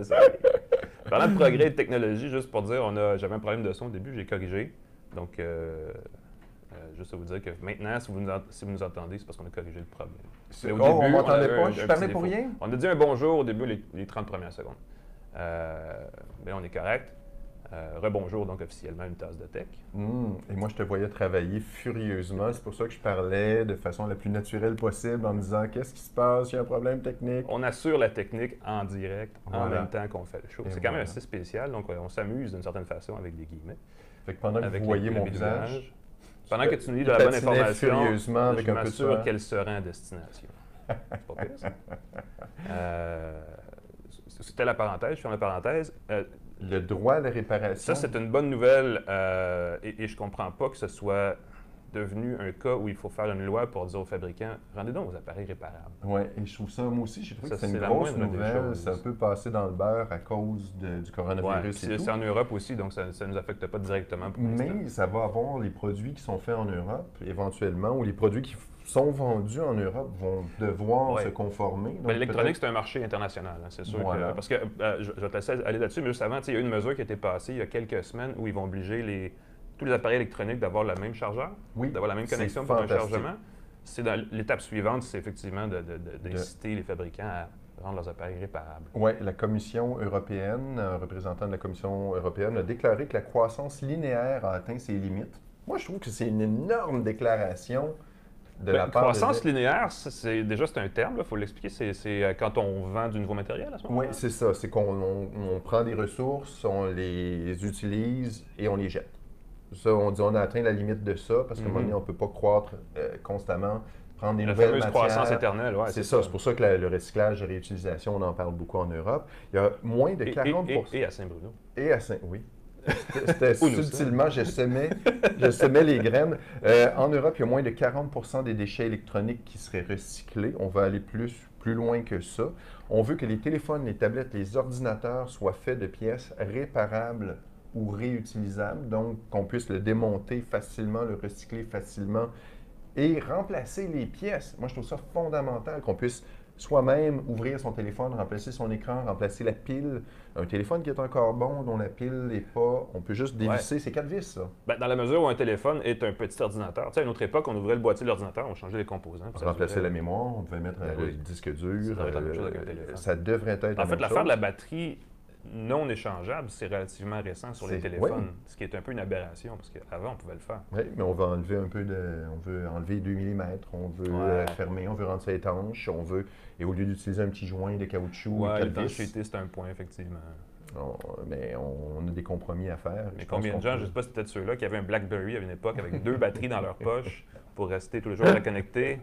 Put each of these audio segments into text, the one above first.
C'est ça. Parlant de progrès et de technologie, juste pour dire, j'avais un problème de son au début, j'ai corrigé. Donc, juste à vous dire que maintenant, si vous nous entendez, c'est parce qu'on a corrigé le problème. Mais au début, on m'entendait pas, un je petit parlais pour défaut. rien. On a dit un bonjour au début, les 30 premières secondes. Mais on est correct. Rebonjour, donc officiellement une tasse de tech. Et moi, je te voyais travailler furieusement. C'est pour ça que je parlais de façon la plus naturelle possible en me disant qu'est-ce qui se passe, il y a un problème technique. On assure la technique en direct en Voilà. même temps qu'on fait le show. Et C'est quand même voilà. assez spécial, donc on s'amuse d'une certaine façon avec des guillemets. Fait que pendant que Avec vous voyez mon les visage, pendant que tu nous dis de il la bonne patinait information, furieusement avec je un peu de m'assure sueur. qu'elle sera en destination. C'est pas pire, ça. C'était la parenthèse, je ferme la parenthèse. le droit à la réparation. Ça, c'est une bonne nouvelle et je comprends pas que ce soit devenu un cas où il faut faire une loi pour dire aux fabricants « Rendez donc vos appareils réparables ». Oui, et je trouve ça, moi aussi, j'ai trouvé Ça, que c'est une c'est la grosse moindre des nouvelle. choses. Ça peut passer dans le beurre à cause du coronavirus et tout. C'est en Europe aussi, donc ça ne nous affecte pas directement pour l'instant. Mais ça va avoir les produits qui sont faits en Europe, éventuellement, ou les produits qui sont vendus en Europe vont devoir se conformer. Donc, l'électronique, c'est un marché international, hein, c'est sûr. Voilà. Parce que je vais te laisser aller là-dessus, mais juste avant, il y a une mesure qui a été passée il y a quelques semaines où ils vont obliger tous les appareils électroniques d'avoir le même chargeur, d'avoir la même connexion pour un chargement. C'est dans l'étape suivante, c'est effectivement d'inciter les fabricants à rendre leurs appareils réparables. Oui, la Commission européenne, un représentant de la Commission européenne, a déclaré que la croissance linéaire a atteint ses limites. Moi, je trouve que c'est une énorme déclaration de la part croissance linéaire, c'est un terme, il faut l'expliquer, c'est quand on vend du nouveau matériel à ce moment-là? Oui, c'est ça. C'est qu'on prend des ressources, on les utilise et on les jette. Ça, on dit on a atteint la limite de ça parce qu'à un moment donné, on ne peut pas croître constamment, prendre des nouvelles matières. La fameuse croissance éternelle, oui. C'est ça. C'est pour ça que le recyclage, la réutilisation, on en parle beaucoup en Europe. Il y a moins de 40 Et à Saint-Bruno. Et à Saint... Oui. C'était subtilement, je semais les graines. En Europe, il y a moins de 40 des déchets électroniques qui seraient recyclés. On va aller plus loin que ça. On veut que les téléphones, les tablettes, les ordinateurs soient faits de pièces réparables ou réutilisables, donc qu'on puisse le démonter facilement, le recycler facilement et remplacer les pièces. Moi, je trouve ça fondamental qu'on puisse soi-même ouvrir son téléphone, remplacer son écran, remplacer la pile. Un téléphone qui est encore bon, dont la pile n'est pas... On peut juste dévisser. C'est 4 vis, ça. Dans la mesure où un téléphone est un petit ordinateur. Tu sais, à une autre époque, on ouvrait le boîtier de l'ordinateur, on changeait les composants. On remplaçait la mémoire, on pouvait mettre le disque dur. Ça devrait être la même chose avec un téléphone. Ça devrait être la même chose. En fait, l'affaire de la batterie non échangeable, c'est relativement récent sur les téléphones, ce qui est un peu une aberration, parce qu'avant, on pouvait le faire. Oui, mais on va enlever un peu on veut enlever 2 mm, on veut fermer, on veut rendre ça étanche, on veut... Et au lieu d'utiliser un petit joint de caoutchouc... Oui, l'étanchéité, c'est un point, effectivement. Mais on a des compromis à faire. Mais combien de gens, je ne sais pas si c'était ceux-là, qui avaient un BlackBerry à une époque avec 2 batteries dans leur poche pour rester tous les jours reconnectés.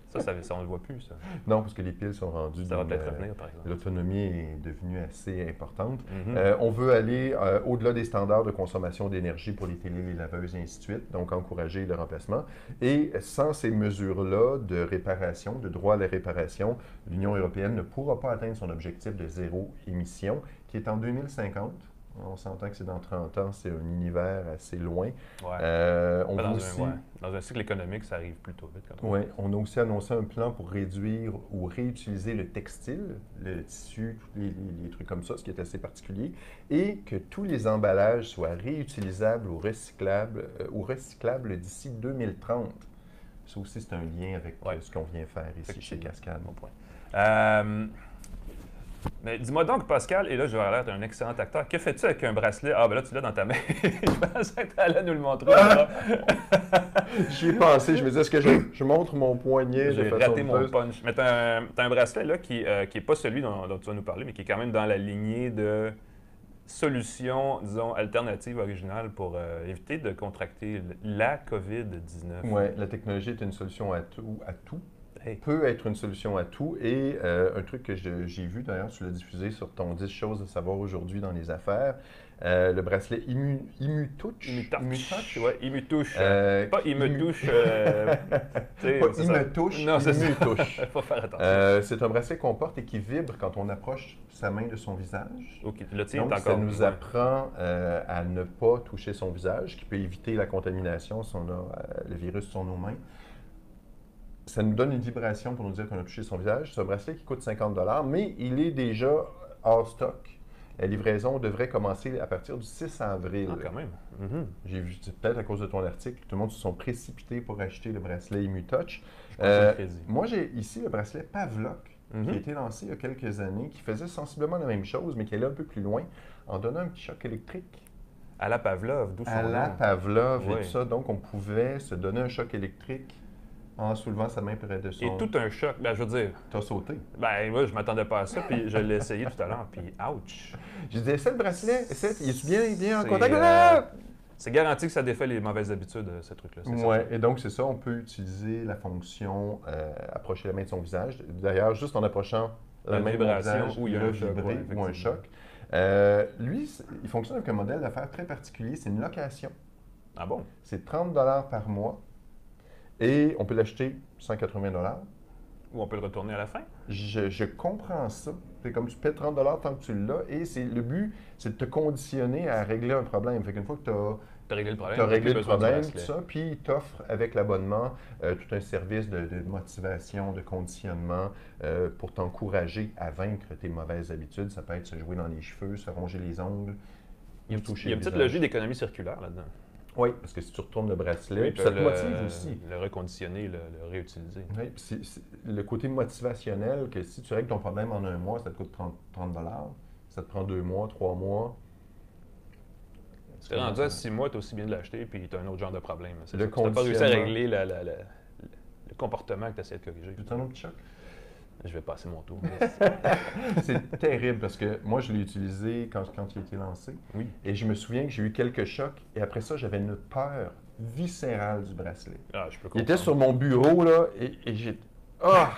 Ça, on ne le voit plus, ça. Non, parce que les piles sont rendues... Ça va peut-être revenir, par exemple. L'autonomie est devenue assez importante. On veut aller au-delà des standards de consommation d'énergie pour les télés, les laveuses, et ainsi de suite, donc encourager le remplacement. Et sans ces mesures-là de réparation, de droit à la réparation, l'Union européenne ne pourra pas atteindre son objectif de zéro émission, qui est en 2050. On s'entend que c'est dans 30 ans, c'est un univers assez loin. Dans un cycle économique, ça arrive plutôt vite. On a aussi annoncé un plan pour réduire ou réutiliser le textile, le tissu, les trucs comme ça, ce qui est assez particulier, et que tous les emballages soient réutilisables ou recyclables d'ici 2030. Ça aussi, c'est un lien avec ce qu'on vient faire ici chez Cascade. Bon point. Mais dis-moi donc, Pascal, et là, je vais avoir l'air d'un excellent acteur. Que fais-tu avec un bracelet? Ah, ben là, tu l'as dans ta main. Je pensais que tu allais nous le montrer. J'y ai pensé. Je me disais, est-ce que je montre mon poignet? J'ai raté mon punch. Mais tu as un bracelet là, qui n'est pas celui dont tu vas nous parler, mais qui est quand même dans la lignée de solutions, disons, alternatives, originales pour éviter de contracter la COVID-19. Oui, la technologie est une solution à tout. Peut être une solution à tout. Et un truc que j'ai vu, d'ailleurs, tu l'as diffusé sur ton 10 choses à savoir aujourd'hui dans les affaires, le bracelet Immutouch. Oui, Immutouch. Pas Immutouch. Pas Immutouch, non, c'est Immutouch. Il faut faire attention. C'est un bracelet qu'on porte et qui vibre quand on approche sa main de son visage. OK, le tien Donc, est encore ça nous apprend à ne pas toucher son visage, qui peut éviter la contamination si on a le virus sur nos mains. Ça nous donne une vibration pour nous dire qu'on a touché son visage. C'est un bracelet qui coûte 50 $, mais il est déjà hors stock. La livraison devrait commencer à partir du 6 avril. Ah, quand même. J'ai vu, peut-être à cause de ton article, tout le monde se sont précipités pour acheter le bracelet ImmuTouch. Moi, j'ai ici le bracelet Pavlok, qui a été lancé il y a quelques années, qui faisait sensiblement la même chose, mais qui allait un peu plus loin, en donnant un petit choc électrique. À la Pavlov, d'où son nom. À la Pavlov et tout ça. Donc, on pouvait se donner un choc électrique en soulevant sa main près de son... Et tout un choc, ben, je veux dire... T'as sauté. Ben, moi, je m'attendais pas à ça, puis je l'ai essayé tout à l'heure, puis ouch! Je disais, essaie le bracelet, il est bien en contact. C'est garanti que ça défait les mauvaises habitudes, ce truc-là. Oui, et donc c'est ça, on peut utiliser la fonction approcher la main de son visage. D'ailleurs, juste en approchant la main de mon visage, où il y a un choc, ou un choc. Lui, il fonctionne avec un modèle d'affaires très particulier, c'est une location. Ah bon? C'est 30 $ par mois et on peut l'acheter 180 $. Ou on peut le retourner à la fin? Je comprends ça. C'est comme tu paies 30 $ tant que tu l'as et le but, c'est de te conditionner à régler un problème. Fait qu'une fois que tu as réglé le problème, tout ça, puis il t'offre avec l'abonnement tout un service de motivation, de conditionnement pour t'encourager à vaincre tes mauvaises habitudes. Ça peut être se jouer dans les cheveux, se ronger les ongles. Il y a une petite logique d'économie circulaire là-dedans. Oui, parce que si tu retournes le bracelet, puis ça te motive aussi. Le reconditionner, le réutiliser. Oui, puis c'est le côté motivationnel que si tu règles ton problème en un mois, ça te coûte 30 $. Ça te prend 2 mois, 3 mois. Tu es rendu à 6 mois, tu as aussi bien de l'acheter, puis tu as un autre genre de problème. Tu n'as pas réussi à régler le comportement que tu essaies de corriger. Tu as un autre choc? Je vais passer mon tour. C'est terrible parce que moi, je l'ai utilisé quand il a été lancé. Oui. Et je me souviens que j'ai eu quelques chocs. Et après ça, j'avais une peur viscérale du bracelet. Ah, je peux comprendre. Il était sur mon bureau, là, et j'ai... Ah!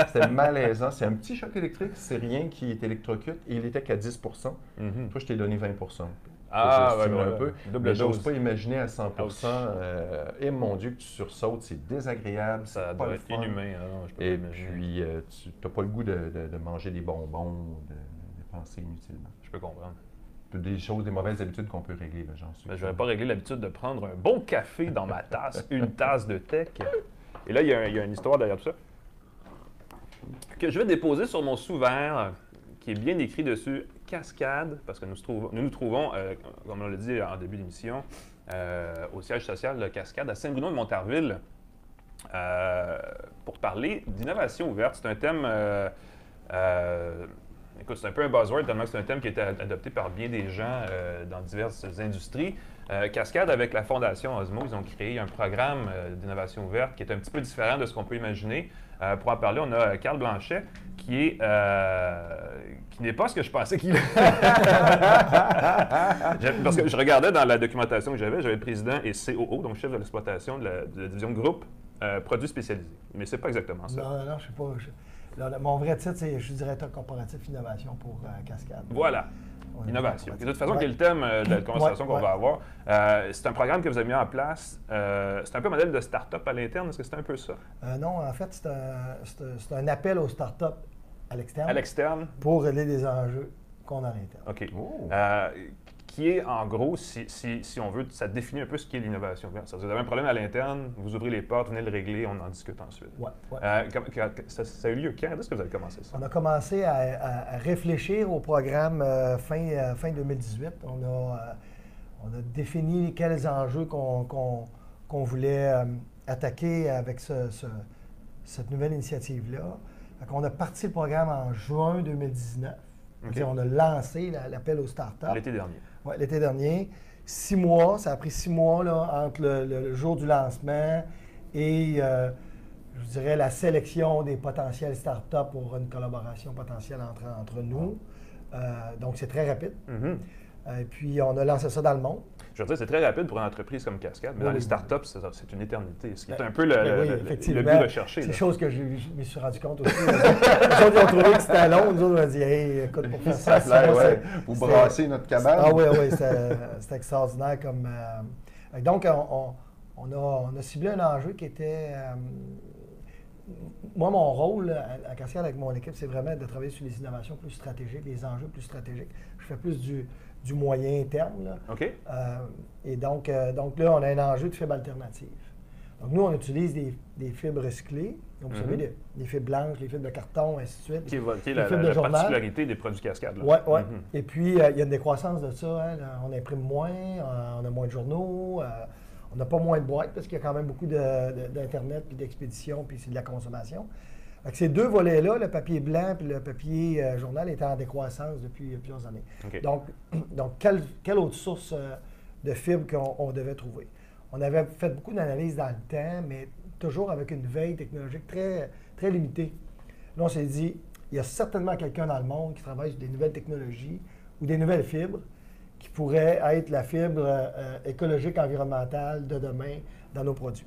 C'était malaisant. C'est un petit choc électrique, c'est rien qui électrocute. Et il était qu'à 10 %. Toi, je t'ai donné 20 %. Ah, ouais, un peu. Double dose. J'ose pas imaginer à 100 % et mon Dieu, que tu sursautes, c'est désagréable. Ça doit être inhumain. Alors, je peux et puis, tu n'as pas le goût de manger des bonbons, de penser inutilement. Je peux comprendre. Des choses, des mauvaises habitudes qu'on peut régler, j'en suis. Je n'aurais pas réglé l'habitude de prendre un bon café dans ma tasse, une tasse de tech. Et là, il y a une histoire derrière tout ça que je vais déposer sur mon sous-verre qui est bien écrit dessus Cascade, parce que nous nous trouvons, comme on l'a dit en début d'émission, au siège social de Cascade à Saint-Bruno de Montarville pour parler d'innovation ouverte. C'est un thème, écoute, c'est un peu un buzzword tellement que c'est un thème qui a été adopté par bien des gens dans diverses industries. Cascade, avec la Fondation Osmo, ils ont créé un programme d'innovation ouverte qui est un petit peu différent de ce qu'on peut imaginer. Pour en parler, on a Carl Blanchet, qui n'est pas ce que je pensais qu'il était. Parce que je regardais dans la documentation que j'avais le président et COO, donc chef de l'exploitation de la division groupe produits spécialisés. Mais c'est pas exactement ça. Non, je ne sais pas. Mon vrai titre, c'est je suis directeur corporatif innovation pour Cascade. Voilà. Innovation. De toute façon, qui est le thème de la conversation qu'on va avoir. C'est un programme que vous avez mis en place. C'est un peu un modèle de start-up à l'interne. Est-ce que c'est un peu ça? Non, en fait, c'est un appel aux start-up à l'externe. À l'externe? Pour régler des enjeux qu'on a à l'interne. OK. Qui est, en gros, si on veut, ça définit un peu ce qu'est l'innovation verte. Vous avez un problème à l'interne, vous ouvrez les portes, venez le régler, on en discute ensuite. Oui. Ça a eu lieu quand? Est-ce que vous avez commencé ça? On a commencé à réfléchir au programme fin 2018. On a défini quels enjeux qu'on voulait attaquer avec cette nouvelle initiative-là. On a parti le programme en juin 2019. Okay. On a lancé l'appel aux startups. L'été dernier. Oui, l'été dernier. 6 mois, ça a pris 6 mois là, entre le jour du lancement et, je dirais, la sélection des potentiels startups pour une collaboration potentielle entre nous. Donc, c'est très rapide. Et puis, on a lancé ça dans le monde. Je veux dire, c'est très rapide pour une entreprise comme Cascade, mais dans les startups, c'est une éternité. Ce qui est un peu le but recherché. C'est une chose que je me suis rendu compte aussi. Les autres, ils ont trouvé que c'était long. Nous autres, on a dit, hey, écoute, pour faire ça, vous brassez notre cabane. Ah oui, c'était extraordinaire. Donc, on a ciblé un enjeu qui était... moi, mon rôle à Cascade avec mon équipe, c'est vraiment de travailler sur les innovations plus stratégiques, les enjeux plus stratégiques. Je fais plus du moyen terme. Là. OK. Et donc là, on a un enjeu de fibre alternative. Donc, nous, on utilise des fibres recyclées. Donc, vous savez, les fibres blanches, les fibres de carton, ainsi de suite. Qui est la particularité des produits cascades. Oui, oui. Et puis, il y a une décroissance de ça. Hein. On imprime moins, on a moins de journaux, on n'a pas moins de boîtes parce qu'il y a quand même beaucoup d'Internet, puis d'expédition, puis c'est de la consommation. Donc, ces deux volets-là, le papier blanc et le papier journal, étaient en décroissance depuis plusieurs années. Okay. Donc quelle autre source de fibres qu'on devait trouver? On avait fait beaucoup d'analyses dans le temps, mais toujours avec une veille technologique très, très limitée. Là, on s'est dit, il y a certainement quelqu'un dans le monde qui travaille sur des nouvelles technologies ou des nouvelles fibres qui pourraient être la fibre écologique environnementale de demain dans nos produits.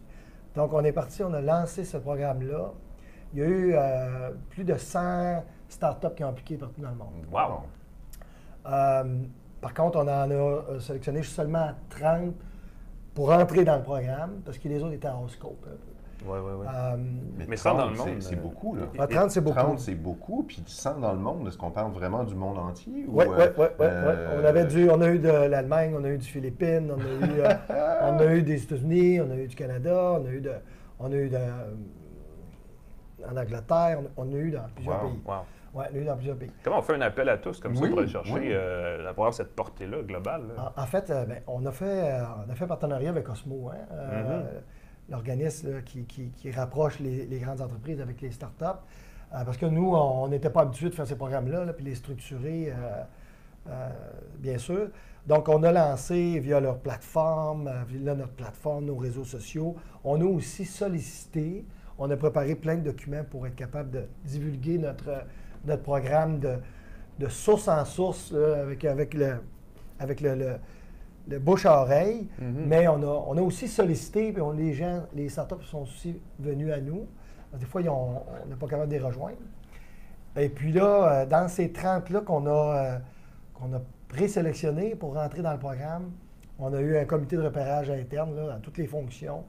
Donc, on est parti, on a lancé ce programme-là. Il y a eu plus de 100 startups qui ont appliqué partout dans le monde. Wow! Par contre, on en a sélectionné seulement 30 pour rentrer dans le programme, parce que les autres étaient en scope. Oui, oui, oui. Mais 30 dans le monde, c'est beaucoup, là. 30, c'est beaucoup. 30, c'est beaucoup. Puis 100 dans le monde, est-ce qu'on parle vraiment du monde entier? Oui, oui, oui. On a eu de l'Allemagne, on a eu du Philippines, on a eu des États-Unis, on a eu du Canada, on a eu en Angleterre, on a eu dans plusieurs pays. Wow. Oui, on a eu dans plusieurs pays. Comment on fait un appel à tous comme ça pour aller chercher, avoir cette portée-là globale? Là? En fait, on a fait partenariat avec Osmo, hein, l'organisme qui rapproche les grandes entreprises avec les startups. Parce que nous, on n'était pas habitués de faire ces programmes-là, puis les structurer, bien sûr. Donc, on a lancé via leur plateforme, via notre plateforme, nos réseaux sociaux. On a aussi sollicité, on a préparé plein de documents pour être capable de divulguer notre programme de source en source là, avec le bouche à oreille. Mais on a aussi sollicité, puis les startups sont aussi venus à nous. Des fois, on n'est pas capable de les rejoindre. Et puis là, dans ces 30-là qu'on a présélectionnés pour rentrer dans le programme, on a eu un comité de repérage interne là, à toutes les fonctions.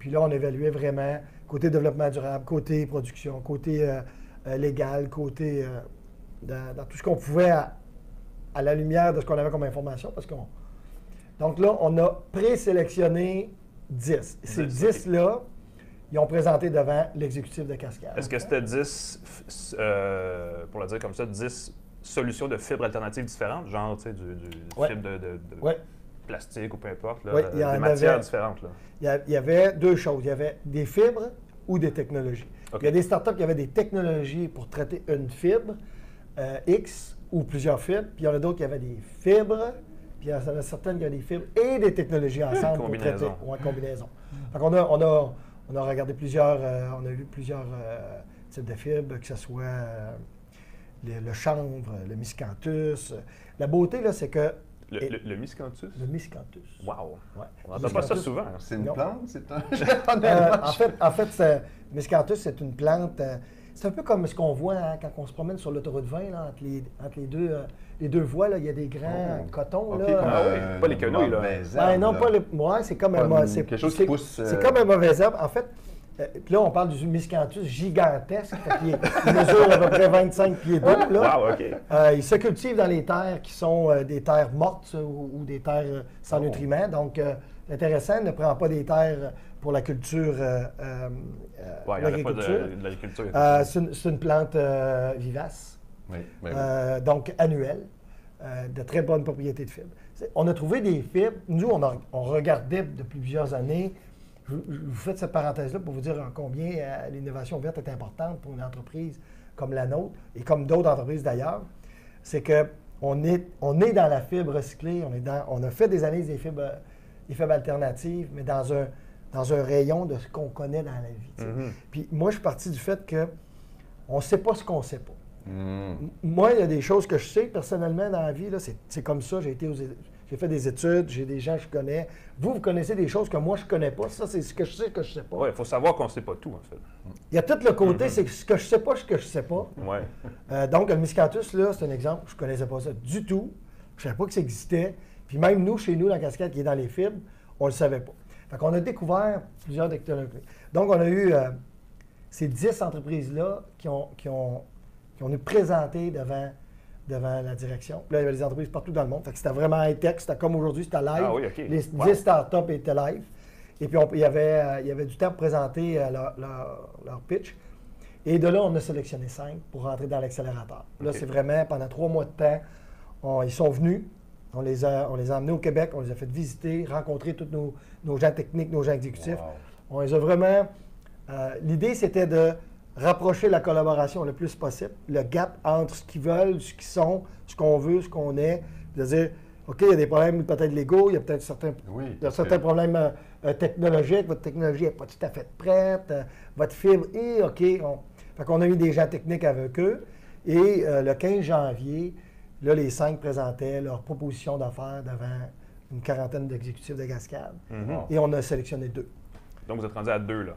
Puis là, on évaluait vraiment côté développement durable, côté production, côté légal, côté dans tout ce qu'on pouvait à la lumière de ce qu'on avait comme information. Donc là, on a présélectionné 10. Ces 10-là, ils ont présenté devant l'exécutif de Cascade. Est-ce que c'était 10, pour le dire comme ça, 10 solutions de fibres alternatives différentes, genre, tu sais, du fibre de plastique ou peu importe, là, des matières différentes? Là. Il y avait deux choses. Il y avait des fibres ou des technologies. Okay. Il y a des startups qui avaient des technologies pour traiter une fibre X ou plusieurs fibres, puis il y en a d'autres qui avaient des fibres, puis il y en a certaines qui avaient des fibres et des technologies ensemble pour traiter. Ouais, combinaison. Donc on a regardé on a vu plusieurs types de fibres, que ce soit le chanvre, le miscanthus. La beauté, là, c'est que... Le miscanthus? Le miscanthus. Wow! Ouais. On n'entend pas ça souvent. C'est une plante? C'est un... en fait, miscanthus, c'est une plante... c'est un peu comme ce qu'on voit hein, quand on se promène sur l'autoroute 20, là, entre les deux voies, là, il y a des grands cotons. Okay, là. Pas les quenouilles, là. Non, pas les... Ouais, c'est comme quelque chose qui pousse... C'est comme un mauvais herbe. En fait, puis là, on parle du miscanthus gigantesque. Il mesure à peu près 25 pieds d'eau. Wow, OK. Il se cultive dans les terres qui sont des terres mortes ou des terres sans nutriments. Donc, intéressant, ne prend pas des terres pour la culture, l'agriculture. C'est une plante vivace, donc annuelle, de très bonne propriété de fibres. On a trouvé des fibres. Nous, on regardait depuis plusieurs années. Je vous fais cette parenthèse-là pour vous dire combien l'innovation verte est importante pour une entreprise comme la nôtre et comme d'autres entreprises d'ailleurs. C'est qu'on est dans la fibre recyclée, on a fait des analyses des fibres alternatives, mais dans un rayon de ce qu'on connaît dans la vie. Puis moi, je suis parti du fait qu'on ne sait pas ce qu'on ne sait pas. Moi, il y a des choses que je sais personnellement dans la vie, là, c'est comme ça, j'ai fait des études, j'ai des gens que je connais. Vous connaissez des choses que moi, je ne connais pas. Ça, c'est ce que je sais que je ne sais pas. Oui, il faut savoir qu'on ne sait pas tout, en fait. Il y a tout le côté, c'est ce que je ne sais pas, ce que je ne sais pas. Ouais. Donc, le miscanthus, là, c'est un exemple. Je ne connaissais pas ça du tout. Je ne savais pas que ça existait. Puis même nous, chez nous, dans Cascade, qui est dans les fibres, on ne le savait pas. Fait qu'on a découvert plusieurs technologies. Donc, on a eu ces 10 entreprises-là qui ont nous présenté devant la direction. Puis là, il y avait des entreprises partout dans le monde. Fait que c'était vraiment high-tech. C'était comme aujourd'hui, c'était live. Ah oui, OK. Les 10 startups étaient live. Et puis, il y avait du temps pour présenter leur pitch. Et de là, on a sélectionné 5 pour rentrer dans l'accélérateur. Là, c'est vraiment, pendant 3 mois de temps, ils sont venus, on les a emmenés au Québec, on les a fait visiter, rencontrer tous nos gens techniques, nos gens exécutifs. Wow. On les a vraiment... l'idée, c'était de rapprocher la collaboration le plus possible, le gap entre ce qu'ils veulent, ce qu'ils sont, ce qu'on veut, ce qu'on est, de dire, OK, il y a des problèmes peut-être légaux, il y a peut-être certains problèmes technologiques, votre technologie n'est pas tout à fait prête, votre fibre, et OK, fait qu'on a eu des gens techniques avec eux, et le 15 janvier, là, les 5 présentaient leur proposition d'affaires devant une quarantaine d'exécutifs de Cascade, et on a sélectionné 2. Donc, vous êtes rendu à 2, là?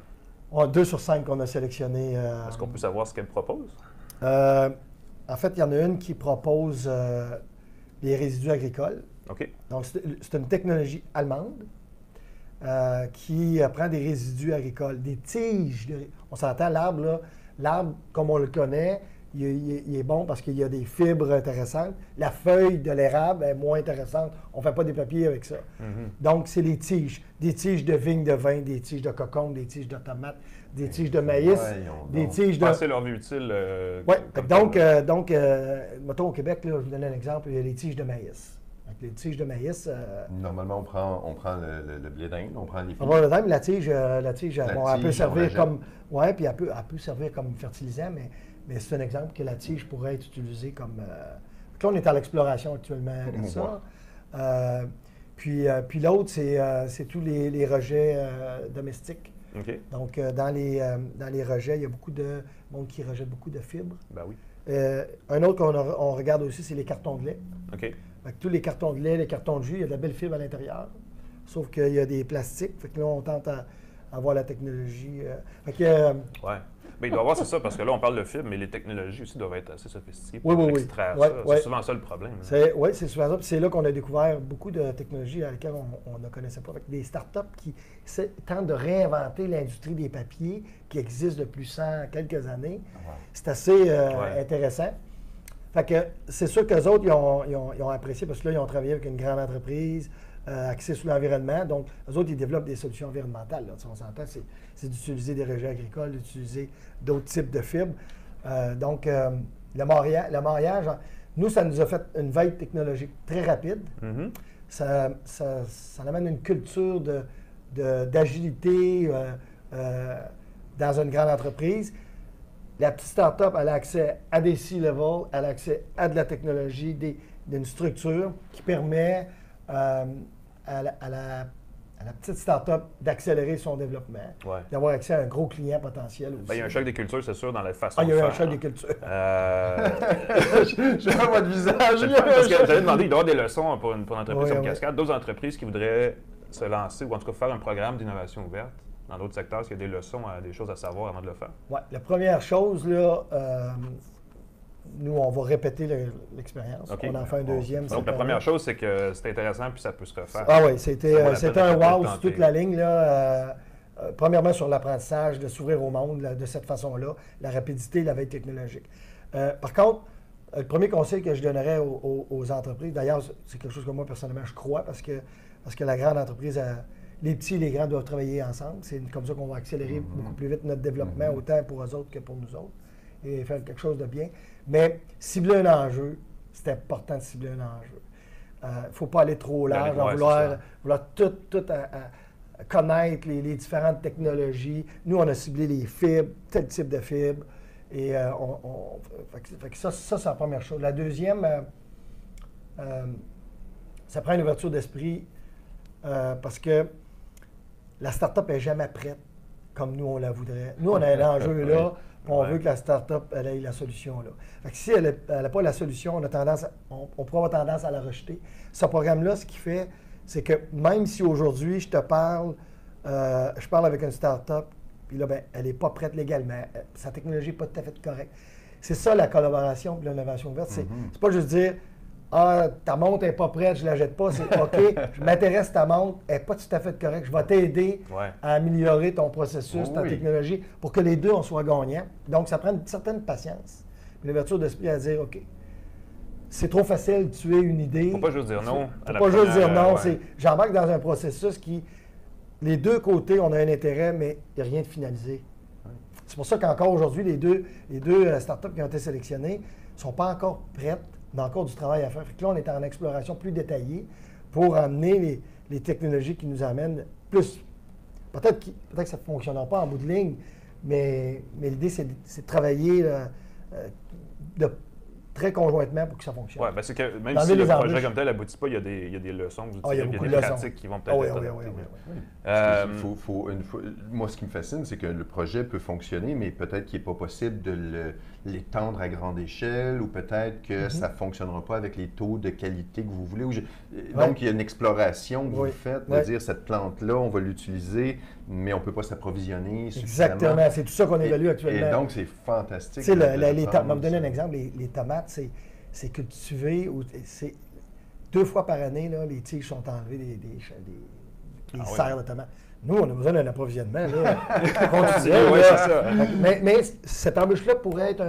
On a 2 sur 5 qu'on a sélectionnés. Est-ce qu'on peut savoir ce qu'elle propose? En fait, il y en a une qui propose les résidus agricoles. OK. Donc, c'est une technologie allemande qui prend des résidus agricoles, des tiges. On s'entend, l'arbre, là, l'arbre, comme on le connaît, il est bon parce qu'il y a des fibres intéressantes. La feuille de l'érable est moins intéressante. On ne fait pas des papiers avec ça. Donc, c'est les tiges. Des tiges de vigne de vin, des tiges de cocombe, des tiges de tomates, des tiges de maïs, des tiges de... C'est leur vie utile. Oui. Donc, mettons au Québec, là, je vous donne un exemple, il y a les tiges de maïs. Donc, les tiges de maïs... Normalement, on prend le blé d'Inde, on prend les fibres. On prend le blé d'Inde, la tige, elle peut servir comme... Oui, puis elle peut servir comme fertilisant, mais c'est un exemple que la tige pourrait être utilisée comme... Là, on est à l'exploration actuellement de ça. Puis l'autre, c'est tous les rejets domestiques. Okay. Donc, dans les rejets, il y a beaucoup de monde qui rejette beaucoup de fibres. Ben oui. Un autre qu'on regarde aussi, c'est les cartons de lait. OK. Fait que tous les cartons de lait, les cartons de jus, il y a de la belle fibre à l'intérieur. Sauf qu'il y a des plastiques. Fait que là, on tente à avoir la technologie. Oui. Mais il doit y avoir, c'est ça, parce que là, on parle de fibres, mais les technologies aussi doivent être assez sophistiquées pour extraire ça. C'est souvent ça le problème. Oui, c'est souvent ça. Puis c'est là qu'on a découvert beaucoup de technologies à lesquelles on ne connaissait pas. Avec des startups qui tentent de réinventer l'industrie des papiers qui existe depuis quelques années. C'est assez intéressant. Fait que c'est sûr qu'eux autres, ils ont apprécié parce que là, ils ont travaillé avec une grande entreprise axée sur l'environnement. Donc, eux autres, ils développent des solutions environnementales. Là. On s'entend, c'est d'utiliser des rejets agricoles, d'utiliser d'autres types de fibres. Donc, le mariage, nous, ça nous a fait une veille technologique très rapide. Ça amène une culture d'agilité dans une grande entreprise. La petite start-up, elle a accès à des C-level, elle a accès à de la technologie, d'une structure qui permet à la petite start-up d'accélérer son développement, d'avoir accès à un gros client potentiel aussi. Il y a un choc des cultures, c'est sûr, dans la façon de faire. Il y a un choc des cultures. Je vois votre visage. Parce que j'avais demandé, il doit y avoir des leçons pour une entreprise comme Cascade, d'autres entreprises qui voudraient se lancer ou en tout cas faire un programme d'innovation ouverte. Dans d'autres secteurs, est-ce qu'il y a des leçons, des choses à savoir avant de le faire? Oui. La première chose, là, nous, on va répéter l'expérience. Okay. On en fait un deuxième. Donc, la première chose, c'est que c'est intéressant puis ça peut se refaire. Ah oui, c'était un wow sur toute la ligne. Là, premièrement, sur l'apprentissage, de s'ouvrir au monde là, de cette façon-là, la rapidité, la veille technologique. Par contre, le premier conseil que je donnerais aux entreprises, d'ailleurs, c'est quelque chose que moi, personnellement, je crois, parce que la grande entreprise, les petits et les grands doivent travailler ensemble. C'est comme ça qu'on va accélérer beaucoup plus vite notre développement, autant pour eux autres que pour nous autres, et faire quelque chose de bien. Mais cibler un enjeu, c'est important de cibler un enjeu. Il ne faut pas aller trop large, vouloir tout connaître les différentes technologies. Nous, on a ciblé les fibres, tel type de fibres. Et ça, c'est la première chose. La deuxième, ça prend une ouverture d'esprit parce que la start-up n'est jamais prête comme nous, on la voudrait. Nous, on a un enjeu là, on veut que la start-up elle ait la solution là. Fait que si elle n'a pas la solution, on pourrait avoir tendance à la rejeter. Ce programme-là, ce qu'il fait, c'est que même si aujourd'hui, je parle avec une start-up, puis là, elle n'est pas prête légalement, sa technologie n'est pas tout à fait correcte. C'est ça la collaboration et l'innovation ouverte. C'est pas juste dire ta montre n'est pas prête, je ne la jette pas, c'est OK, je m'intéresse à ta montre, elle n'est pas tout à fait correcte, je vais t'aider à améliorer ton processus, ta technologie, pour que les deux, on soit gagnants. Donc, ça prend une certaine patience. L'ouverture d'esprit à dire OK, c'est trop facile de tuer une idée. Il ne faut pas juste dire non. Il ne faut pas juste dire non. J'embarque dans un processus qui les deux côtés, on a un intérêt, mais il n'y a rien de finalisé. Ouais. C'est pour ça qu'encore aujourd'hui, les deux startups qui ont été sélectionnées ne sont pas encore prêtes. On a encore du travail à faire. Fait que là, on est en exploration plus détaillée pour amener les technologies qui nous amènent plus. Peut-être que ça ne fonctionnera pas en bout de ligne, mais l'idée, c'est de travailler très conjointement pour que ça fonctionne. Oui, c'est que même si le projet comme tel n'aboutit pas, il y a des leçons que vous tirez, il y a des pratiques qui vont peut-être être moi, ce qui me fascine, c'est que le projet peut fonctionner, mais peut-être qu'il n'est pas possible de l'étendre à grande échelle ou peut-être que ça ne fonctionnera pas avec les taux de qualité que vous voulez. Donc, il y a une exploration que vous faites de dire cette plante-là, on va l'utiliser, mais on ne peut pas s'approvisionner. Exactement, c'est tout ça qu'on évalue actuellement. Et donc, c'est fantastique. Tu sais, je vais vous donner un exemple. Les tomates, c'est cultivé, c'est 2 fois par année, là, les tiges sont enlevées des serres de tomates. Nous, on a besoin d'un approvisionnement. C'est ça. Mais cette embûche-là pourrait être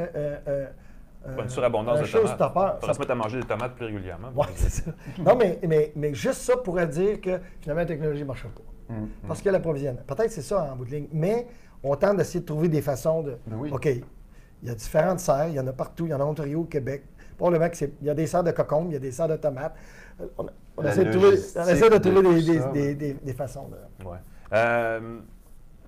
une surabondance de tomates. Il faudrait se mettre à manger des tomates plus régulièrement. Oui, c'est ça. Non, mais juste ça pourrait dire que finalement, la technologie ne marche pas. Parce qu'il y a l'approvisionnement. Peut-être c'est ça en bout de ligne. Mais on tente d'essayer de trouver des façons de... OK, il y a différentes serres, il y en a partout, il y en a en Ontario, au Québec. Probablement qu'il y a des serres de cocombes, il y a des serres de tomates. On essaie de trouver des façons de... Ouais.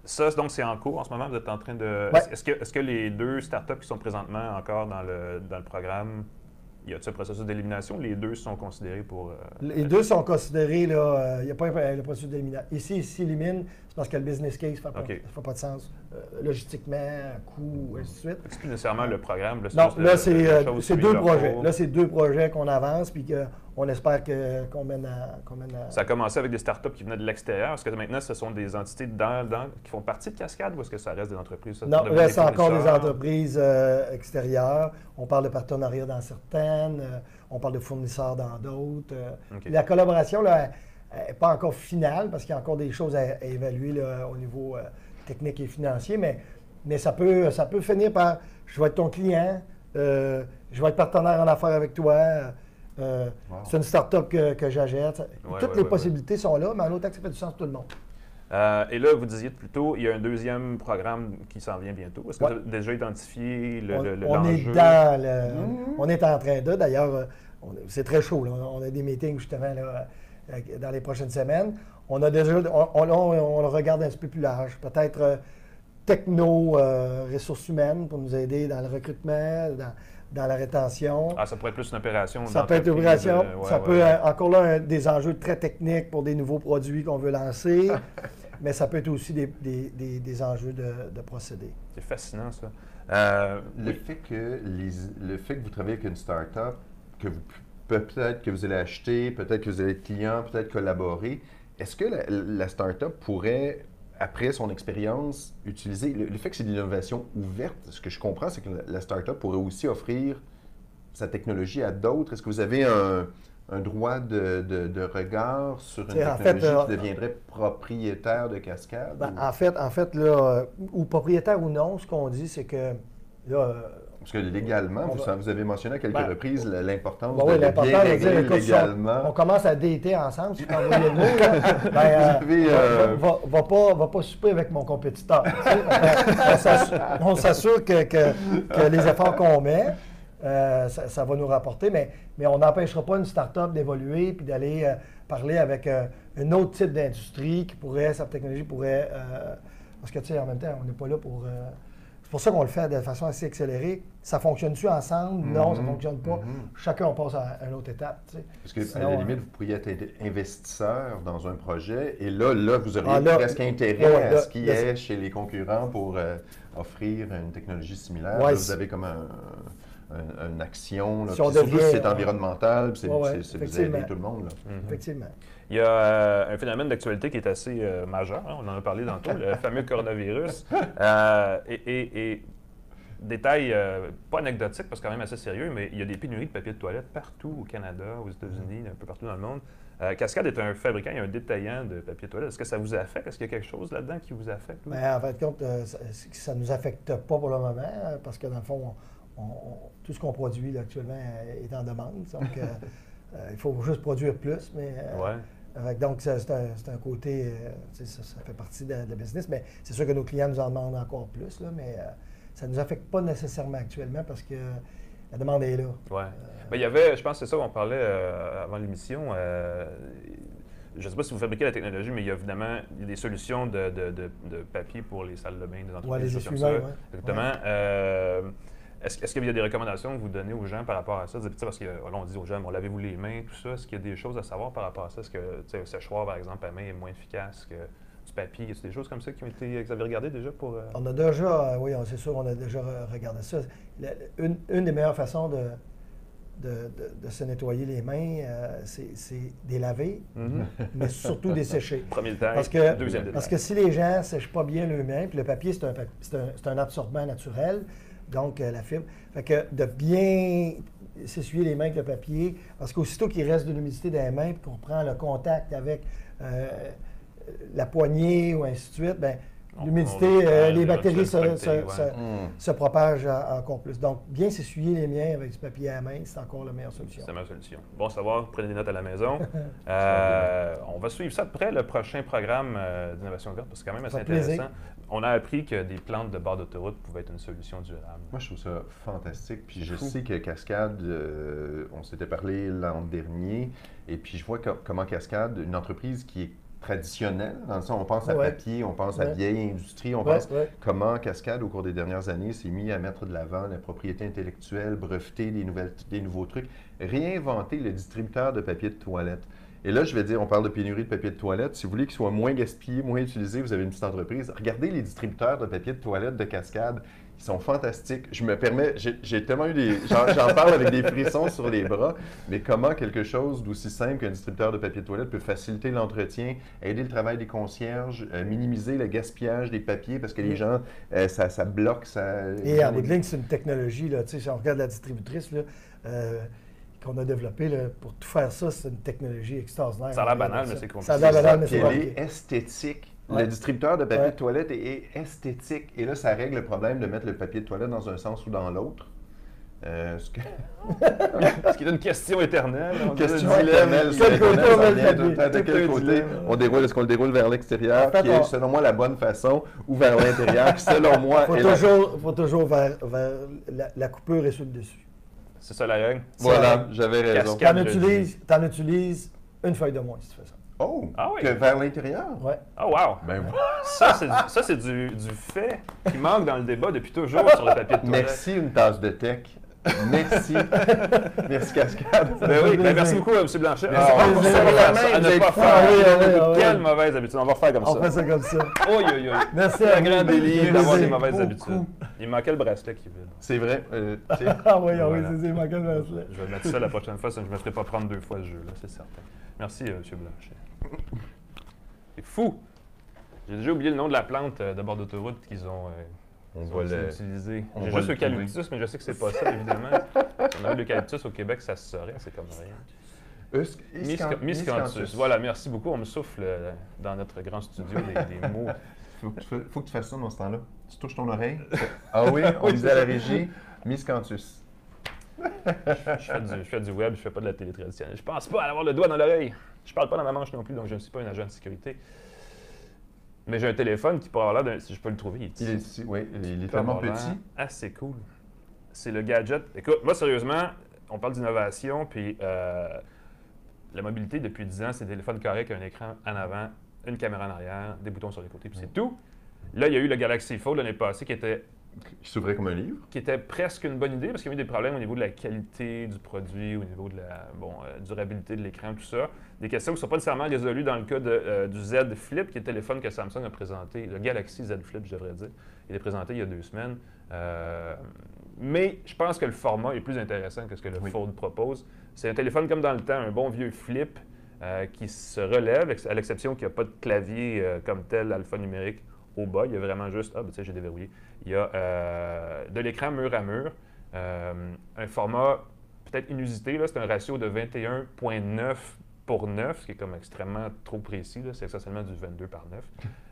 Ça, donc, c'est en cours en ce moment. Vous êtes en train de... Ouais. Est-ce que les 2 startups qui sont présentement encore dans le programme, y a-t-il un processus d'élimination? Les 2 sont considérés pour... Les 2 sont considérés, là, il n'y a pas le processus d'élimination. Ici, ils s'éliminent, c'est parce que le business case ne fait pas de sens. Logistiquement, coût, ainsi de suite. C'est plus nécessairement le programme. Non, là, c'est 2 projets. Là, c'est 2 projets qu'on avance, puis qu'on espère qu'on mène à... Ça a commencé avec des startups qui venaient de l'extérieur. Est-ce que maintenant, ce sont des entités qui font partie de Cascade ou est-ce que ça reste des entreprises? Non, là, c'est encore des entreprises extérieures. On parle de partenariats dans certaines, on parle de fournisseurs dans d'autres. La collaboration, là, n'est pas encore finale parce qu'il y a encore des choses à évaluer là, au niveau technique et financier, mais ça peut finir par « je vais être ton client, je vais être partenaire en affaires avec toi ». C'est une start-up que j'achète. Toutes les possibilités sont là, mais en autant que ça fait du sens pour tout le monde. Et là, vous disiez plus tôt, il y a un 2e programme qui s'en vient bientôt. Est-ce que vous avez déjà identifié l'enjeu? On est en train de. D'ailleurs, c'est très chaud. Là. On a des meetings justement là, dans les prochaines semaines. On a déjà, on le regarde un petit peu plus large. Peut-être techno, ressources humaines pour nous aider dans le recrutement, dans la rétention. Ça pourrait être plus une opération. Ça peut être une opération. Ça peut encore là des enjeux très techniques pour des nouveaux produits qu'on veut lancer, mais ça peut être aussi des enjeux de procédés. C'est fascinant, ça. Le fait que vous travaillez avec une start-up, peut-être que vous allez acheter, peut-être que vous allez être client, peut-être collaborer, est-ce que la start-up pourrait, après son expérience, utiliser le fait que c'est de l'innovation ouverte? Ce que je comprends, c'est que la start-up pourrait aussi offrir sa technologie à d'autres. Est-ce que vous avez un droit de regard sur une technologie qui deviendrait propriétaire de Cascade? En fait là, ou propriétaire ou non, ce qu'on dit, c'est que là, parce que légalement, vous avez mentionné à quelques reprises l'importance de bien régler légalement. On commence à dater ensemble, si tu envoies le mot. Va pas souper avec mon compétiteur. On s'assure que les efforts qu'on met, ça va nous rapporter, mais on n'empêchera pas une start-up d'évoluer et d'aller parler avec un autre type d'industrie qui pourrait, sa technologie pourrait... parce que, tu sais, en même temps, on n'est pas là pour... c'est pour ça qu'on le fait de façon assez accélérée. Ça fonctionne-tu ensemble? Non, ça ne fonctionne pas. Chacun, on passe à une autre étape. Tu sais. Parce qu'à la limite, vous pourriez être investisseur dans un projet et là vous auriez presque intérêt à ce qui est chez les concurrents pour offrir une technologie similaire. Là, vous avez comme une action. Là, surtout si c'est environnemental, c'est vous aidez tout le monde. Là. Effectivement. Il y a un phénomène d'actualité qui est assez majeur. On en a parlé tantôt, le fameux coronavirus. Et détail pas anecdotique, parce que quand même assez sérieux, mais il y a des pénuries de papier de toilette partout au Canada, aux États-Unis, un peu partout dans le monde. Cascade est un fabricant et un détaillant de papier de toilette. Est-ce que ça vous affecte? Est-ce qu'il y a quelque chose là-dedans qui vous affecte? En fait, compte, ça ne nous affecte pas pour le moment, parce que dans le fond, tout ce qu'on produit là, actuellement est en demande. Donc, il faut juste produire plus, mais Donc, c'est un côté, ça fait partie de la business, mais c'est sûr que nos clients nous en demandent encore plus, là, mais ça ne nous affecte pas nécessairement actuellement parce que la demande est là. Oui. Il y avait, je pense que c'est ça qu'on parlait avant l'émission. Je ne sais pas si vous fabriquez la technologie, mais il y a évidemment des solutions de papier pour les salles de bain des entreprises. Les essuie-mains, oui. Exactement. Ouais. Est-ce qu'il y a des recommandations que vous donnez aux gens par rapport à ça? Parce qu'on dit aux gens, lavez-vous les mains, tout ça. Est-ce qu'il y a des choses à savoir par rapport à ça? Est-ce que le séchoir, par exemple, à main est moins efficace que du papier? Est-ce des choses comme ça que vous avez regardé déjà pour... On a déjà, oui, c'est sûr, on a déjà regardé ça. Une des meilleures façons de se nettoyer les mains, c'est des laver, mais surtout des sécher. Premier détail, deuxième détail. Parce que si les gens ne sèchent pas bien leurs mains, puis le papier, c'est un absorbant naturel, donc la fibre, fait que de bien s'essuyer les mains avec le papier, parce qu'aussitôt qu'il reste de l'humidité dans les mains, puis qu'on prend le contact avec la poignée ou ainsi de suite, bien, l'humidité, les bactéries se propagent encore plus. Donc, bien s'essuyer les mains avec du papier à la main, c'est encore la meilleure solution. C'est la meilleure solution. Bon savoir, prenez des notes à la maison. On va suivre ça de près, le prochain programme d'innovation verte, parce que c'est quand même assez intéressant. On a appris que des plantes de bord d'autoroute pouvaient être une solution durable. Moi, je trouve ça fantastique. Puis je sais que Cascade, on s'était parlé l'an dernier, et puis je vois comment Cascade, une entreprise qui est traditionnelle, dans le sens on pense à papier, on pense à vieille industrie, on pense comment Cascade, au cours des dernières années, s'est mis à mettre de l'avant la propriété intellectuelle, breveter des nouveaux trucs, réinventer le distributeur de papier de toilette. Et là, je vais dire, on parle de pénurie de papier de toilette. Si vous voulez qu'il soit moins gaspillé, moins utilisé, vous avez une petite entreprise. Regardez les distributeurs de papier de toilette de Cascade. Ils sont fantastiques. Je me permets, j'ai tellement eu des... J'en parle avec des frissons sur les bras, mais comment quelque chose d'aussi simple qu'un distributeur de papier de toilette peut faciliter l'entretien, aider le travail des concierges, minimiser le gaspillage des papiers, parce que les gens, ça bloque, ça... Et en bout de ligne, c'est une technologie, là, si on regarde la distributrice, là, qu'on a développée, là, pour tout faire ça, c'est une technologie extraordinaire. Ça a l'air banal, mais c'est compliqué. Ça a l'air banal, mais c'est compliqué. Elle est esthétique. Le distributeur de papier de toilette est esthétique. Et là, ça règle le problème de mettre le papier de toilette dans un sens ou dans l'autre. Ce qui est une question éternelle. Question éternelle. De quel côté on déroule? Est-ce qu'on le déroule vers l'extérieur, qui est, selon moi, la bonne façon, ou vers l'intérieur, qui, selon moi... Il faut toujours vers la coupure et sur le dessus. C'est ça la règle? Voilà, j'avais raison. T'en utilises une feuille de moins si tu fais ça. Oh! Ah oui? Vers l'intérieur? Oui. Oh wow! Ben, ça, c'est du fait qui manque dans le débat depuis toujours sur le papier de toilette. Merci, une tasse de tech. Merci. Merci, Cascade. Merci beaucoup, M. Blanchet. À ne pas faire. Quelle mauvaise habitude. On va refaire comme ça. On fait ça comme ça. Merci à grand délire d'avoir des mauvaises habitudes. Il manquait le bracelet qui vide. C'est vrai. Oui, il manquait le bracelet. Je vais mettre ça la prochaine fois, ça ne me ferai pas prendre 2 fois ce jeu-là, c'est certain. Merci, M. Blanchet. C'est fou! J'ai déjà oublié le nom de la plante de bord d'autoroute qu'ils ont utilisée. J'ai juste l'eucalyptus, mais je sais que c'est pas ça, évidemment. Si on avait l'eucalyptus au Québec, ça se saurait, c'est comme rien. Miscanthus. Voilà, merci beaucoup. On me souffle dans notre grand studio des mots. Faut que tu fasses ça dans ce temps-là. Tu touches ton oreille. Ah oui, on disait à la régie, Miscanthus. Je fais du web, je fais pas de la télé traditionnelle. Je pense pas à avoir le doigt dans l'oreille. Je parle pas dans ma manche non plus, donc je ne suis pas un agent de sécurité. Mais j'ai un téléphone qui pourrait avoir l'air si je peux le trouver. Il est tellement petit. Assez cool. C'est le gadget. Écoute, moi, sérieusement, on parle d'innovation, puis la mobilité, depuis 10 ans, c'est des téléphones carrés avec un écran en avant, une caméra en arrière, des boutons sur les côtés, puis c'est tout. Là, il y a eu le Galaxy Fold l'année passée qui s'ouvrait comme un livre. Qui était presque une bonne idée parce qu'il y avait eu des problèmes au niveau de la qualité du produit, au niveau de la durabilité de l'écran, tout ça. Des questions qui ne sont pas nécessairement résolues dans le cas du Z Flip, qui est le téléphone que Samsung a présenté, le Galaxy Z Flip, je devrais dire. Il est présenté il y a 2 semaines. Mais je pense que le format est plus intéressant que ce que le Fold propose. C'est un téléphone comme dans le temps, un bon vieux flip qui se relève, à l'exception qu'il n'y a pas de clavier comme tel alphanumérique au bas. Il y a vraiment juste, j'ai déverrouillé. Il y a de l'écran mur à mur, un format peut-être inusité, c'est un ratio de 21.9 pour 9, ce qui est comme extrêmement trop précis, c'est essentiellement du 22 par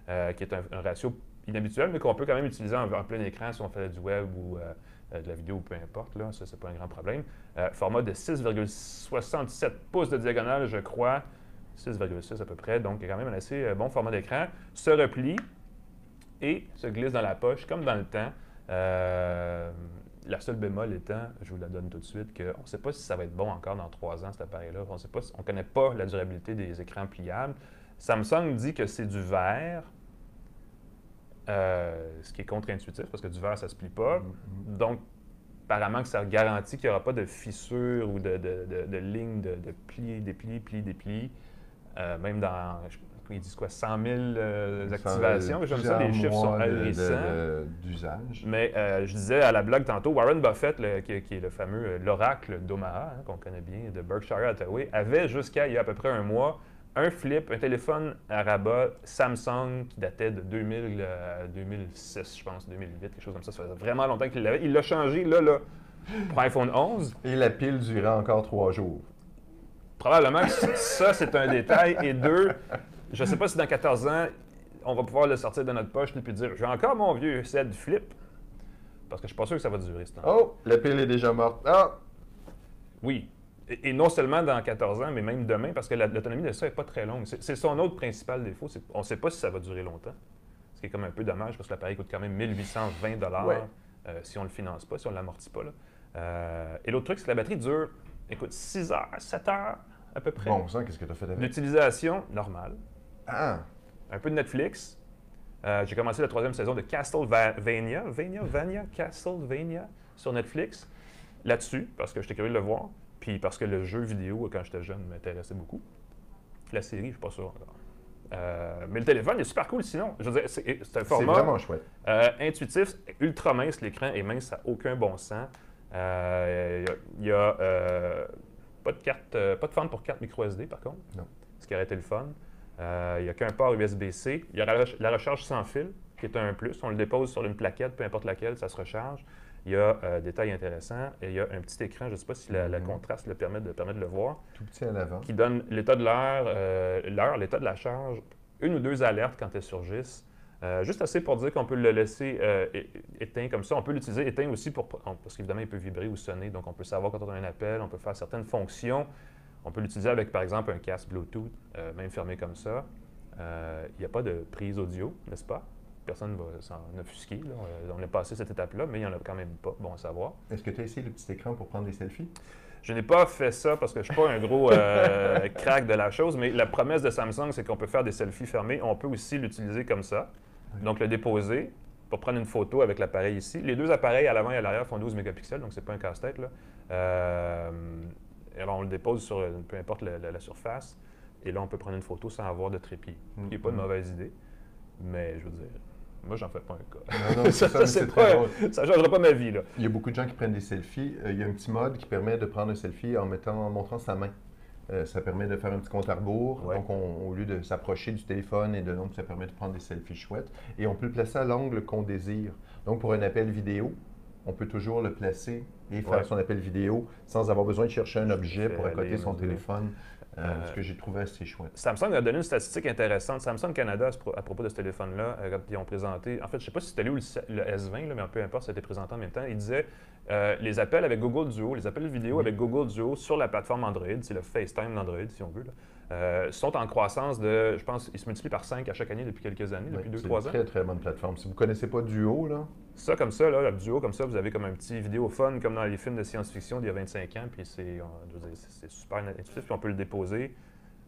9, qui est un ratio inhabituel, mais qu'on peut quand même utiliser en plein écran si on fait du web ou de la vidéo, peu importe, là, ça, c'est pas un grand problème. Format de 6,67 pouces de diagonale, je crois. 6,6 à peu près, donc il y a quand même un assez bon format d'écran. Se replie et se glisse dans la poche, comme dans le temps. La seule bémol étant, je vous la donne tout de suite, qu'on ne sait pas si ça va être bon encore dans 3 ans, cet appareil-là. On ne connaît pas la durabilité des écrans pliables. Samsung dit que c'est du verre, ce qui est contre-intuitif, parce que du verre, ça ne se plie pas. Donc, apparemment que ça garantit qu'il n'y aura pas de fissures ou de lignes de plis, déplis. Même dans, ils disent quoi, 100 000 activations. J'aime ça, les chiffres sont ahurissants. D'usage. Mais je disais à la blague tantôt, Warren Buffett, qui est le fameux l'oracle d'Omaha, qu'on connaît bien, de Berkshire Hathaway, avait jusqu'à il y a à peu près un mois un flip, un téléphone à rabat Samsung qui datait de 2006, je pense, 2008, quelque chose comme ça. Ça faisait vraiment longtemps qu'il l'avait. Il l'a changé, là, pour iPhone 11. Et la pile durait encore 3 jours. Probablement que ça, c'est un détail. Et 2, je ne sais pas si dans 14 ans, on va pouvoir le sortir de notre poche et dire « J'ai encore mon vieux set flip. » Parce que je ne suis pas sûr que ça va durer ce temps. Oh, la pile est déjà morte. Ah! Oui. Et non seulement dans 14 ans, mais même demain, parce que l'autonomie de ça n'est pas très longue. C'est son autre principal défaut. On ne sait pas si ça va durer longtemps. Ce qui est comme un peu dommage, parce que l'appareil coûte quand même 1 820 si on ne le finance pas, si on ne l'amortit pas. Et l'autre truc, c'est que la batterie dure, écoute, 6 heures, 7 heures à peu près. Bon sang, qu'est-ce que tu as fait avec? L'utilisation normale. Ah! Un peu de Netflix. J'ai commencé la 3e saison de Castlevania sur Netflix. Là-dessus, parce que j'étais curieux de le voir. Puis parce que le jeu vidéo, quand j'étais jeune, m'intéressait beaucoup. La série, je ne suis pas sûr encore. Mais le téléphone, il est super cool sinon. Je veux dire, c'est un format... C'est vraiment chouette. Intuitif, ultra mince. L'écran est mince, ça n'a aucun bon sens. Il n'y a pas de fente pour carte micro SD, par contre. Non. Ce qui aurait été le fun. Il n'y a qu'un port USB-C. Il y a la recharge sans fil, qui est un plus. On le dépose sur une plaquette, peu importe laquelle, ça se recharge. Il y a des tailles intéressantes et il y a un petit écran, je ne sais pas si le contraste le permet de le voir. Tout petit à l'avant. Qui donne l'état de l'heure, l'état de la charge, 1 ou 2 alertes quand elles surgissent. Juste assez pour dire qu'on peut le laisser éteint comme ça. On peut l'utiliser éteint aussi parce qu'évidemment, il peut vibrer ou sonner. Donc, on peut savoir quand on a un appel, on peut faire certaines fonctions. On peut l'utiliser avec, par exemple, un casque Bluetooth, même fermé comme ça. Il n'y a pas de prise audio, n'est-ce pas? Personne ne va s'en offusquer. Là. On est passé cette étape-là, mais il n'y en a quand même pas. Bon à savoir. Est-ce que tu as essayé le petit écran pour prendre des selfies? Je n'ai pas fait ça parce que je ne suis pas un gros crack de la chose, mais la promesse de Samsung, c'est qu'on peut faire des selfies fermés. On peut aussi l'utiliser comme ça. Oui. Donc, le déposer pour prendre une photo avec l'appareil ici. Les 2 appareils à l'avant et à l'arrière font 12 mégapixels, donc ce n'est pas un casse-tête. Alors, on le dépose sur peu importe la surface. Et là, on peut prendre une photo sans avoir de trépied. Ce qui n'est pas une mauvaise idée. Mais je veux dire, moi, j'en fais pas un cas. Non, ça ne changera pas ma vie. Là. Il y a beaucoup de gens qui prennent des selfies. Il y a un petit mode qui permet de prendre un selfie en montrant sa main. Ça permet de faire un petit compte à rebours. Ouais. Donc, au lieu de s'approcher du téléphone et de l'autre, ça permet de prendre des selfies chouettes. Et on peut le placer à l'angle qu'on désire. Donc, pour un appel vidéo, on peut toujours le placer et faire son appel vidéo sans avoir besoin de chercher un objet pour accoter son téléphone. Ce que j'ai trouvé assez chouette. Samsung a donné une statistique intéressante. Samsung Canada, à propos de ce téléphone-là, quand ils ont présenté, en fait, je ne sais pas si c'était lui ou le S20, là, mais peu importe, ça a été présenté en même temps. Il disait les appels avec Google Duo, les appels vidéo avec Google Duo sur la plateforme Android, c'est le FaceTime d'Android, si on veut, là, sont en croissance de, je pense, ils se multiplient par 5 à chaque année depuis quelques années, depuis 2-3 ans. C'est une très, très bonne plateforme. Si vous ne connaissez pas Duo, là... Ça, comme ça, là, le Duo, comme ça, vous avez comme un petit vidéophone, comme dans les films de science-fiction d'il y a 25 ans, puis c'est super intuitif, puis on peut le déposer.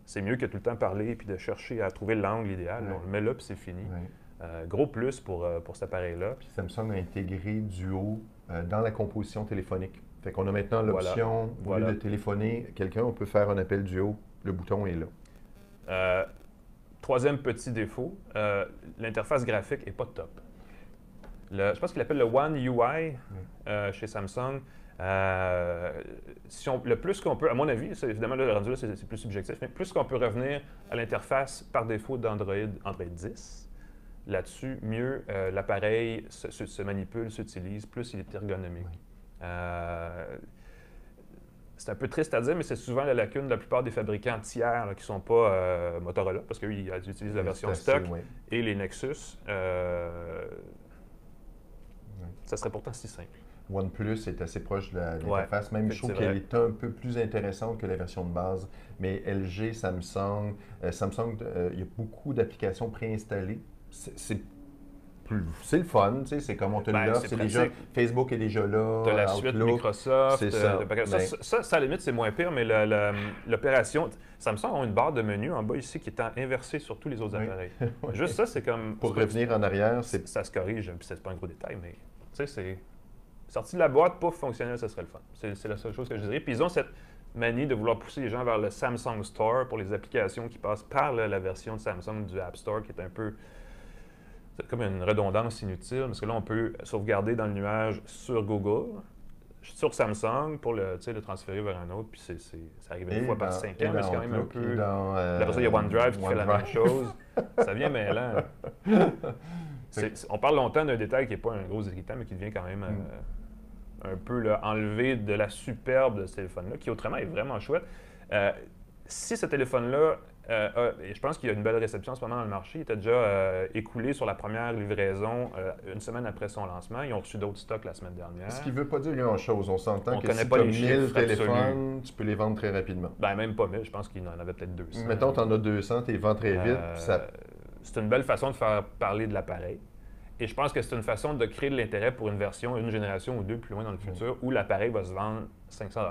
C'est mieux que tout le temps parler puis de chercher à trouver l'angle idéal. Ouais. On le met là puis c'est fini. Ouais. Gros plus pour cet appareil-là. Puis Samsung a intégré Duo dans la composition téléphonique. Fait qu'on a maintenant l'option, au lieu de téléphoner quelqu'un, on peut faire un appel Duo. Le bouton est là. 3e petit défaut, l'interface graphique n'est pas top. Je pense qu'il appelle le One UI chez Samsung. Le plus qu'on peut, à mon avis, évidemment, le rendu là, c'est plus subjectif, mais plus qu'on peut revenir à l'interface par défaut d'Android 10, là-dessus, mieux l'appareil se manipule, s'utilise, plus il est ergonomique. Oui. C'est un peu triste à dire, mais c'est souvent la lacune de la plupart des fabricants tiers là, qui ne sont pas Motorola, parce qu'eux, ils utilisent la version stock et les Nexus. Ça serait pourtant si simple. OnePlus est assez proche de l'interface. Même, je trouve qu'elle est un peu plus intéressante que la version de base. Mais LG, Samsung, il y a beaucoup d'applications préinstallées. C'est le fun, tu sais, c'est comme on te l'offre, c'est déjà, Facebook est déjà là, tu as la suite Microsoft, c'est ça. Ça, à la limite, c'est moins pire, mais l'opération, Samsung a une barre de menu en bas ici qui est inversée sur tous les autres appareils. Juste ça, c'est comme... Pour revenir en arrière, ça se corrige, puis c'est pas un gros détail, mais tu sais, c'est... Sorti de la boîte, pouf, fonctionnel, ça serait le fun. C'est la seule chose que je dirais. Puis ils ont cette manie de vouloir pousser les gens vers le Samsung Store pour les applications qui passent par la version de Samsung du App Store, qui est un peu... C'est comme une redondance inutile, parce que là, on peut sauvegarder dans le nuage sur Google, sur Samsung, pour le transférer vers un autre, puis ça arrive une fois par 5 ans, mais c'est quand même un peu... Après ça, il y a OneDrive qui fait la même chose. Ça vient mêlant. On parle longtemps d'un détail qui n'est pas un gros irritant, mais qui devient quand même un peu là, enlevé de la superbe de ce téléphone-là, qui autrement est vraiment chouette. Si ce téléphone-là, je pense qu'il y a une belle réception en ce moment dans le marché, il était déjà écoulé sur la première livraison une semaine après son lancement. Ils ont reçu d'autres stocks la semaine dernière. Ce qui ne veut pas dire grand-chose. On s'entend que si tu as 1000 téléphones, tu peux les vendre très rapidement. Ben même pas 1000, je pense qu'il en avait peut-être 200. Mettons, tu en as 200, tu les vends très vite. C'est une belle façon de faire parler de l'appareil. Et je pense que c'est une façon de créer de l'intérêt pour une version, une génération ou deux plus loin dans le futur, où l'appareil va se vendre 500 $.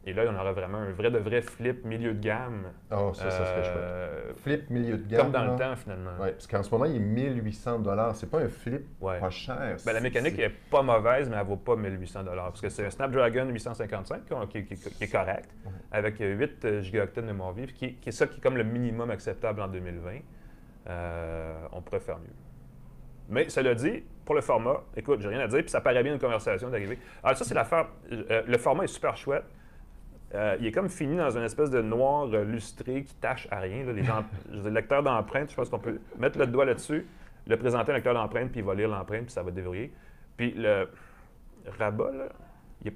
Et là, il y en aura vraiment un vrai de vrai flip milieu de gamme. Oh, ça serait chouette. Flip milieu de gamme. Comme dans le temps, finalement. Oui, parce qu'en ce moment, il est 1800 $. C'est pas un flip pas cher. Ben, la mécanique n'est pas mauvaise, mais elle ne vaut pas 1800 $. Parce que c'est un Snapdragon 855 qui est correct, avec 8 Go de mémoire vive, qui est ça qui est comme le minimum acceptable en 2020. On pourrait faire mieux. Mais cela dit, pour le format, écoute, j'ai rien à dire, puis ça paraît bien une conversation d'arriver. Alors ça, c'est l'affaire. Le format est super chouette. Il est comme fini dans une espèce de noir lustré qui tâche à rien. Là. Le lecteur d'empreinte, je pense qu'on peut mettre le doigt là-dessus, le présenter à un lecteur d'empreinte, puis il va lire l'empreinte, puis ça va déverrouiller. Puis le rabat, là, il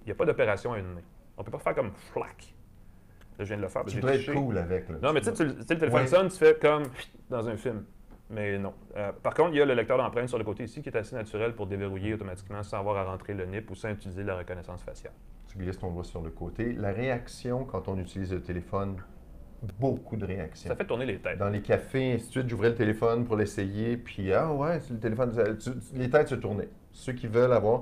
n'y a pas d'opération à une main. On ne peut pas faire comme flac. Là, je viens de le faire. Tu dois être cool avec. Là. Non, mais tu sais, le téléphone sonne, tu fais comme dans un film. Mais non. Par contre, il y a le lecteur d'empreinte sur le côté ici qui est assez naturel pour déverrouiller automatiquement sans avoir à rentrer le NIP ou sans utiliser la reconnaissance faciale. Tu glisses ton doigt sur le côté. La réaction quand on utilise le téléphone, beaucoup de réactions. Ça fait tourner les têtes. Dans les cafés, ainsi de suite, j'ouvrais le téléphone pour l'essayer, puis ah ouais, c'est le téléphone, les têtes se tournaient. Ceux qui veulent avoir.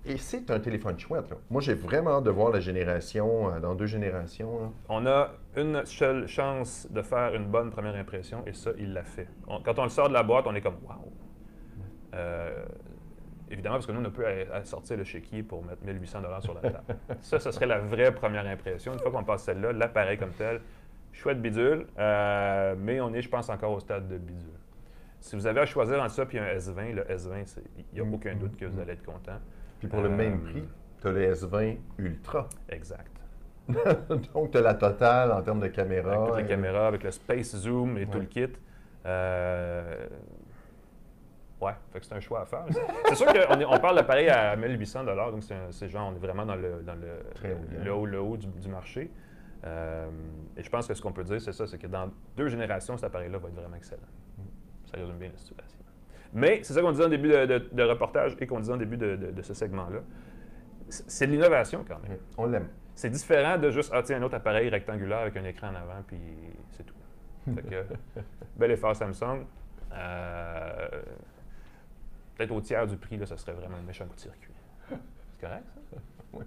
Et c'est un téléphone chouette. Là. Moi, j'ai vraiment hâte de voir la génération, dans 2 générations. Là. On a une seule chance de faire une bonne première impression, et ça, il l'a fait. Quand on le sort de la boîte, on est comme « wow ». Évidemment, parce que nous, on a pu sortir le chéquier pour mettre 1800 $ sur la table. Ça serait la vraie première impression. Une fois qu'on passe celle-là, l'appareil comme tel, chouette bidule, mais on est, je pense, encore au stade de bidule. Si vous avez à choisir entre ça et un S20, le S20, il n'y a aucun doute que vous allez être content. Puis pour le même prix, tu as le S20 Ultra. Exact. Donc, tu as la totale en termes de caméra. Avec toutes les caméras, avec le Space Zoom et tout le kit. Ouais, fait que c'est un choix à faire. C'est sûr qu'on parle d'appareil à 1800 $, donc c'est genre, on est vraiment dans le haut du marché. Et je pense que ce qu'on peut dire, c'est ça, c'est que dans 2 générations, cet appareil-là va être vraiment excellent. Ça résume bien la situation. Mais c'est ça qu'on disait en début de reportage et qu'on disait en début de ce segment-là. C'est de l'innovation quand même. On l'aime. C'est différent de juste, tiens, un autre appareil rectangulaire avec un écran en avant, puis c'est tout. Fait que, bel effort Samsung. Peut-être au tiers du prix, là, ça serait vraiment un méchant coup de circuit. C'est correct, ça? Oui.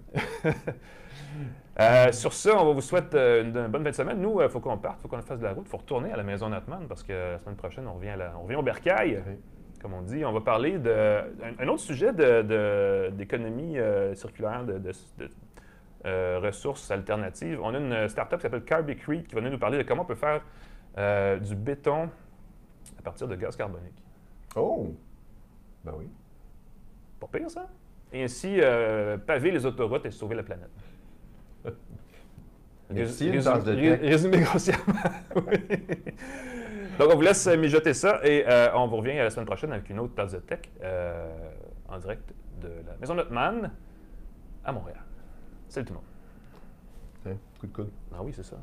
Sur ça, on va vous souhaiter une bonne fin de semaine. Nous, il faut qu'on parte, il faut qu'on fasse de la route, il faut retourner à la maison Notman parce que la semaine prochaine, on revient au bercail. Oui. Comme on dit, on va parler d'un autre sujet d'économie circulaire, de ressources alternatives. On a une start-up qui s'appelle Carbicrete qui va venir nous parler de comment on peut faire du béton à partir de gaz carbonique. Oh! Ben oui. Pas pire, ça? Et ainsi, paver les autoroutes et sauver la planète. Résumé grossièrement. Oui. Donc, on vous laisse mijoter ça et on vous revient la semaine prochaine avec une autre tasse de tech en direct de la Maison Notman à Montréal. Salut tout le monde. Coup de coude. Ah oui, c'est ça.